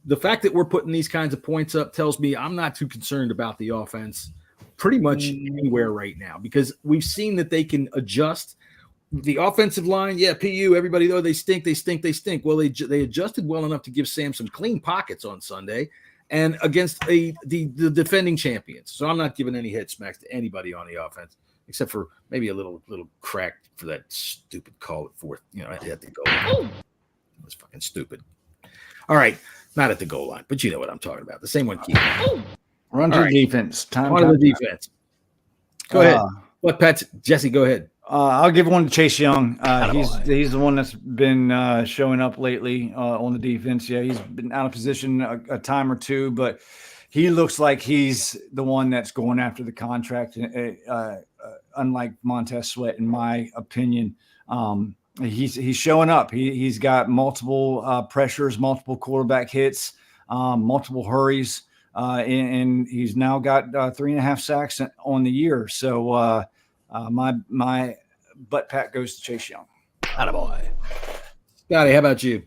the fact that we're putting these kinds of points up tells me I'm not too concerned about the offense pretty much anywhere right now, because we've seen that they can adjust. The offensive line, PU, everybody, they stink. Well, they adjusted well enough to give Sam some clean pockets on Sunday and against the defending champions. So I'm not giving any head smacks to anybody on the offense, except for maybe a little crack for that stupid call at fourth. At the goal line. It was fucking stupid. All right, not at the goal line, but you know what I'm talking about. The same one, Keith. Run to defense. Time to the defense. Go ahead. What, Pat? Jesse, go ahead. I'll give one to Chase Young. He's the one that's been showing up lately on the defense. Yeah, he's been out of position a time or two, but he looks like he's the one that's going after the contract. Unlike Montez Sweat, in my opinion, he's showing up. He's got multiple pressures, multiple quarterback hits, multiple hurries, and he's now got 3.5 sacks on the year. So. My butt pat goes to Chase Young. Attaboy. Scotty, how about you?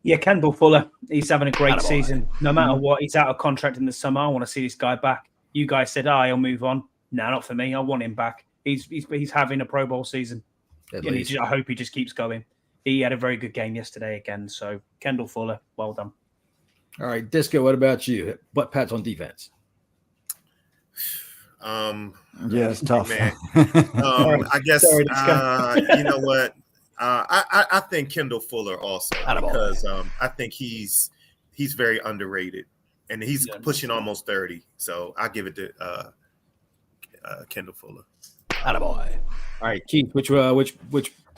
Yeah, Kendall Fuller. He's having a great season. No matter what, he's out of contract in the summer. I want to see this guy back. You guys said, he'll move on. No, not for me. I want him back. He's having a Pro Bowl season. I hope he just keeps going. He had a very good game yesterday again. So Kendall Fuller, well done. All right, Disco, what about you? Butt pats on defense. It's tough, man. I guess you know what? I think Kendall Fuller also, because I think he's very underrated. and he's pushing almost 30. So I give it to Kendall Fuller. Attaboy. All right, Keith, which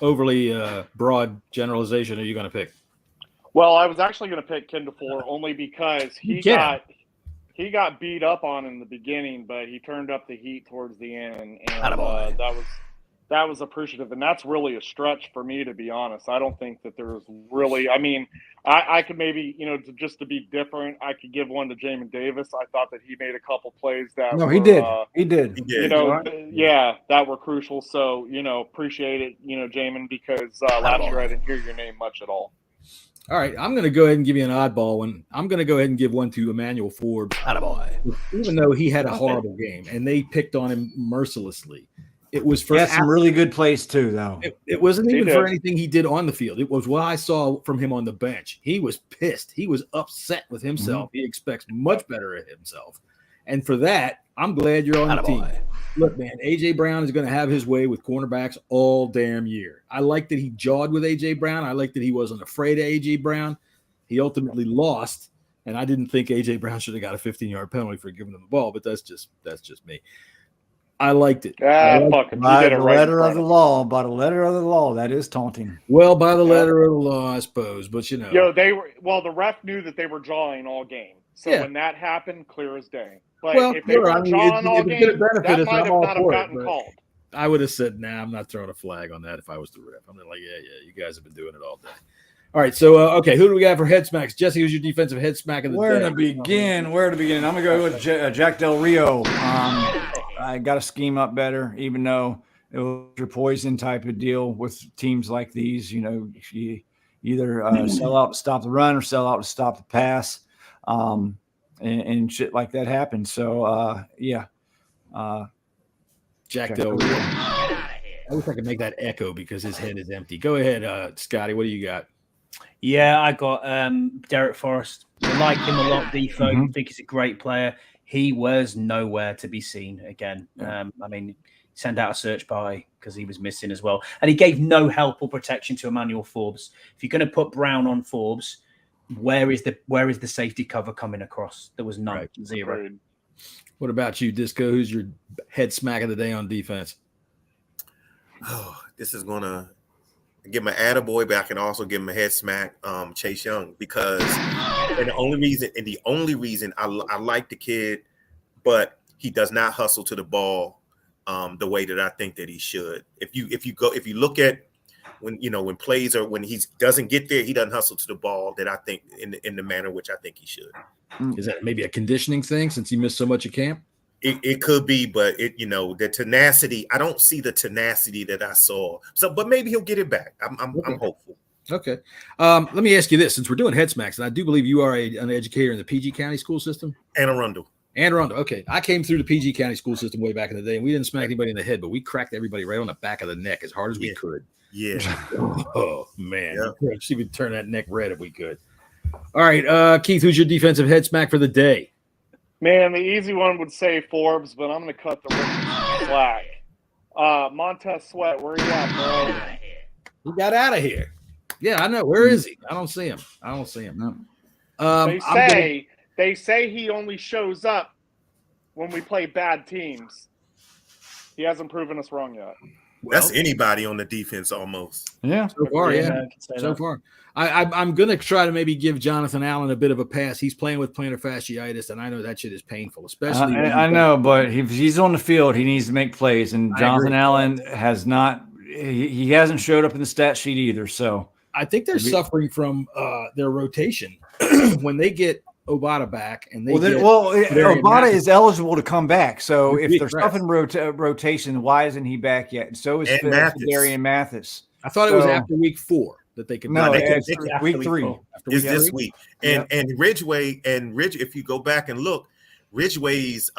overly broad generalization are you going to pick? Well, I was actually going to pick Kendall Fuller only because he got beat up on in the beginning, but he turned up the heat towards the end, and that was appreciative. And that's really a stretch for me, to be honest. I don't think that there's really. I mean, I could maybe, just to be different, I could give one to Jamin Davis. I thought that he made a couple plays that he did. He did. That were crucial. So appreciate it, Jamin, because last year I didn't hear your name much at all. All right, I'm going to go ahead and give you an oddball one. I'm going to go ahead and give one to Emmanuel Forbes. Attaboy. Even though he had a horrible game and they picked on him mercilessly, it was for some really good plays too, though. It wasn't even for anything he did on the field. It was what I saw from him on the bench. He was pissed. He was upset with himself. He expects much better of himself. And for that, I'm glad you're on the team. Look, man, A.J. Brown is going to have his way with cornerbacks all damn year. I like that he jawed with A.J. Brown. I like that he wasn't afraid of A.J. Brown. He ultimately lost, and I didn't think A.J. Brown should have got a 15-yard penalty for giving him the ball, but that's just me. I liked it. By the letter of the law, that is taunting. Well, by the letter of the law, I suppose, but the ref knew that they were jawing all game. So when that happened, clear as day. But if they were jawing all game, that might not have gotten called. I would have said, nah, I'm not throwing a flag on that if I was the ref. I'm like, yeah, you guys have been doing it all day. All right, so, okay, who do we got for head smacks? Jesse, who's your defensive head smack of the day? Where to begin? I'm going to go with Jack Del Rio. I got to scheme up better, even though it was your poison type of deal with teams like these. If you either sell out to stop the run or sell out to stop the pass. And shit like that happens. So, Jack Del Rio. I wish I could make that echo because his head is empty. Go ahead, Scotty. What do you got? Yeah, I got Derek Forrest. I like him a lot, Defo. I think he's a great player. He was nowhere to be seen again. Send out a search by because he was missing as well. And he gave no help or protection to Emmanuel Forbes. If you're going to put Brown on Forbes, where is the safety cover coming across? There was none. Right. Zero. What about you, Disco? Who's your head smack of the day on defense? Oh, this is going to give my attaboy, but I can also give him a head smack, Chase Young, because the only reason I like the kid, but he does not hustle to the ball the way that I think that he should. If you look at when he doesn't get there, he doesn't hustle to the ball that I think in the manner which I think he should. Is that maybe a conditioning thing since he missed so much of camp? It could be, but the tenacity, I don't see the tenacity that I saw. So, but maybe he'll get it back. I'm hopeful. Okay. Let me ask you this, since we're doing head smacks, and I do believe you are an educator in the PG County school system. Anne Arundel. Okay. I came through the PG County school system way back in the day, and we didn't smack anybody in the head, but we cracked everybody right on the back of the neck as hard as we could. Yeah. Oh, man. Yeah. See if we could turn that neck red if we could. All right. Keith, who's your defensive head smack for the day? Man, the easy one would say Forbes, but I'm going to cut the slack. Montez Sweat, where are you at, bro? He got out of here. Yeah, I know. Where is he? I don't see him. No. They say he only shows up when we play bad teams. He hasn't proven us wrong yet. That's anybody on the defense almost. Yeah. So far, So far. I'm going to try to maybe give Jonathan Allen a bit of a pass. He's playing with plantar fasciitis, and I know that shit is painful, especially. I know, but if he's on the field, he needs to make plays, and Jonathan Allen has not. He hasn't showed up in the stat sheet either. So I think they're suffering from their rotation when they get Obata back, and Obata is eligible to come back. So if they're suffering rotation, why isn't he back yet? And so is Darian Mathis. I thought it was after week 4 that they could. No, it's week 3. Is this week? And Ridgeway if you go back and look, Ridgeway's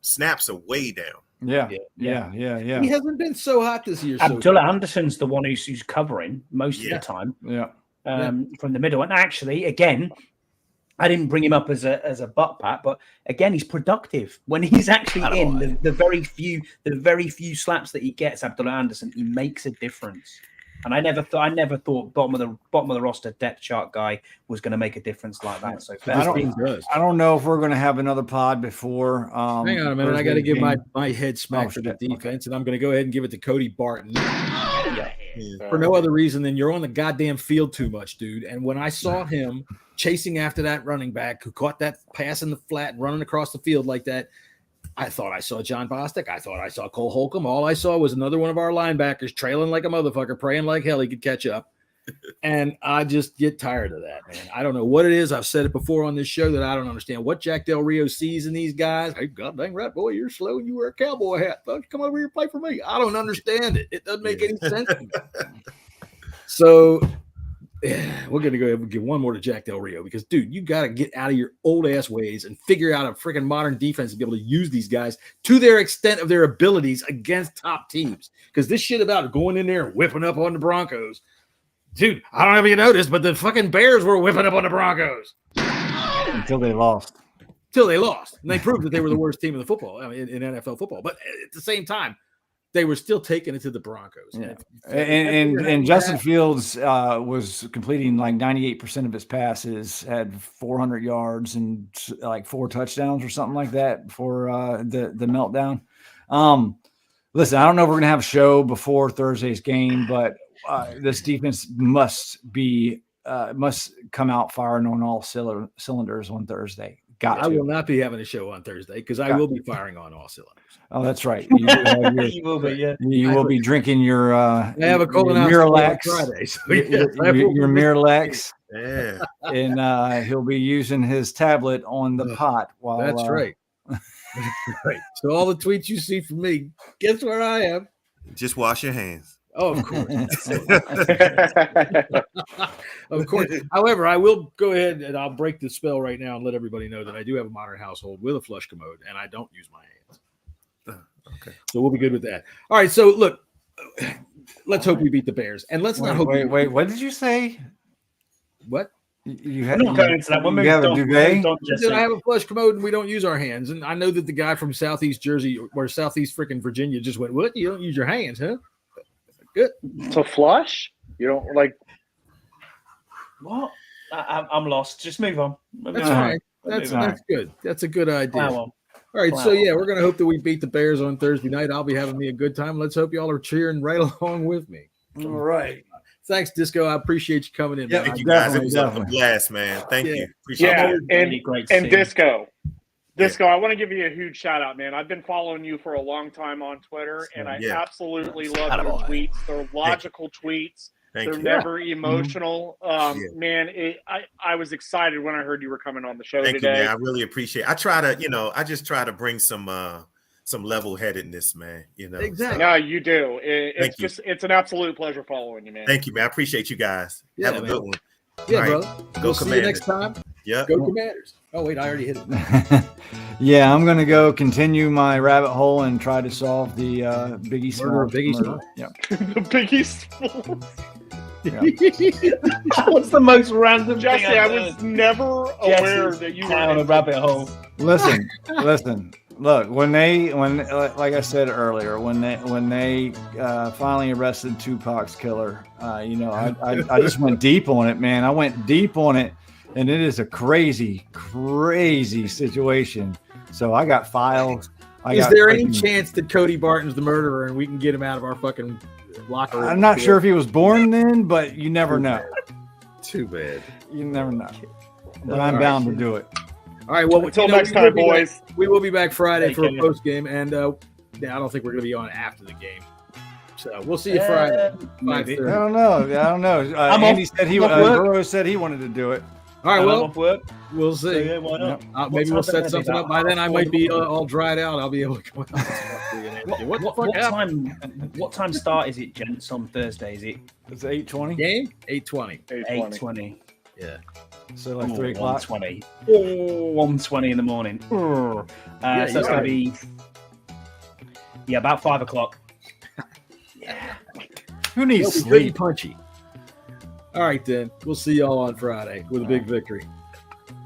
snaps are way down. Yeah. He hasn't been so hot this year. Abdullah Anderson's the one who's covering most of the time. From the middle, and actually, again, I didn't bring him up as a butt pat, but again, he's productive when he's actually in the very few slaps that he gets. Abdullah Anderson, he makes a difference. And I never thought bottom of the roster depth chart guy was going to make a difference like that. So I don't know if we're going to have another pod before. Hang on a minute. I got to give my head smack to the defense, and I'm going to go ahead and give it to Cody Barton. For no other reason than you're on the goddamn field too much, dude. And when I saw him chasing after that running back who caught that pass in the flat and running across the field like that, I thought I saw John Bostic. I thought I saw Cole Holcomb. All I saw was another one of our linebackers trailing like a motherfucker, praying like hell he could catch up. And I just get tired of that, man. I don't know what it is. I've said it before on this show that I don't understand what Jack Del Rio sees in these guys. Hey, God dang right, boy, you're slow and you wear a cowboy hat. Don't you come over here and play for me. I don't understand it. It doesn't make any sense to me. So we're going to go ahead and give one more to Jack Del Rio because, dude, you got to get out of your old ass ways and figure out a freaking modern defense to be able to use these guys to their extent of their abilities against top teams. Because this shit about going in there and whipping up on the Broncos, dude, I don't know if you noticed, but the fucking Bears were whipping up on the Broncos until they lost. And they proved that they were the worst team in the football, in NFL football. But at the same time, they were still taking it to the Broncos. Yeah. And Justin Fields was completing like 98% of his passes, had 400 yards and like 4 touchdowns or something like that before the meltdown. Listen, I don't know if we're going to have a show before Thursday's game, but this defense must come out firing on all cylinders on Thursday. I will not be having a show on Thursday because I will be firing on all cylinders. Oh, that's right. You will be drinking your I have a Miralax Friday. So your Miralax. Yeah. And he'll be using his tablet on the pot while that's right. Right. So all the tweets you see from me, guess where I am? Just wash your hands. Oh, of course. Of course. However, I will go ahead and I'll break the spell right now and let everybody know that I do have a modern household with a flush commode and I don't use my hands. Okay. So we'll be good with that. All right. So look, let's hope we beat the Bears. And let's not hope. Wait. What did you say? What? You have, I'm not going into that. you have a duvet? I have a flush commode and we don't use our hands. And I know that the guy from Southeast Jersey or Southeast freaking Virginia just went, what? You don't use your hands, huh? Good. To flush? You don't like what? I'm lost. Just move on. That's fine. That's good. That's a good idea. All right. So yeah, we're gonna hope that we beat the Bears on Thursday night. I'll be having me a good time. Let's hope y'all are cheering right along with me. All right. Thanks, Disco. I appreciate you coming in. Yeah, thank you guys. It was a blast, man. Thank you. Appreciate it. And Disco, I want to give you a huge shout out, man. I've been following you for a long time on Twitter, and I absolutely love your tweets. They're logical tweets. They're never emotional. Man, I was excited when I heard you were coming on the show today. Thank you, man. I really appreciate it. I just try to bring some level-headedness, man. Exactly. No, you do. It's an absolute pleasure following you, man. Thank you, man. I appreciate you guys. Have a good one. Yeah, right. Brother. Go see you next time. Yeah. Go Commanders. Oh, wait, I already hit it. Yeah, I'm going to go continue my rabbit hole and try to solve the Biggie Smalls. Yep. The Biggie Smalls. What's the most random Jessy, thing I was never aware that you were on a rabbit hole. Listen. Look, when like I said earlier, when they finally arrested Tupac's killer, I just went deep on it, man. I went deep on it, and it is a crazy, crazy situation. So I got files. Is there any chance that Cody Barton's the murderer and we can get him out of our fucking locker room? I'm not sure if he was born then, but you never know. Too bad. You never know. But I'm bound to do it. All right. Well, until next time, boys. We will be back Friday for a post game, and I don't think we're going to be on after the game. So we'll see you Friday. Maybe. I don't know. Andy said Burrow said he wanted to do it. All right. Well, off work. We'll see. So, yeah, why not? Maybe we'll set something up. By then, I might be all dried out. I'll be able to go out. What time start is it, gents, on Thursday? It's 8:20. Game 8:20. 8:20. Yeah. So like 3 o'clock. 1:20. 1:20 in the morning. So it's going to be about 5 o'clock. Yeah. Who needs sleep? Punchy. All right, then. We'll see y'all on Friday with a big victory.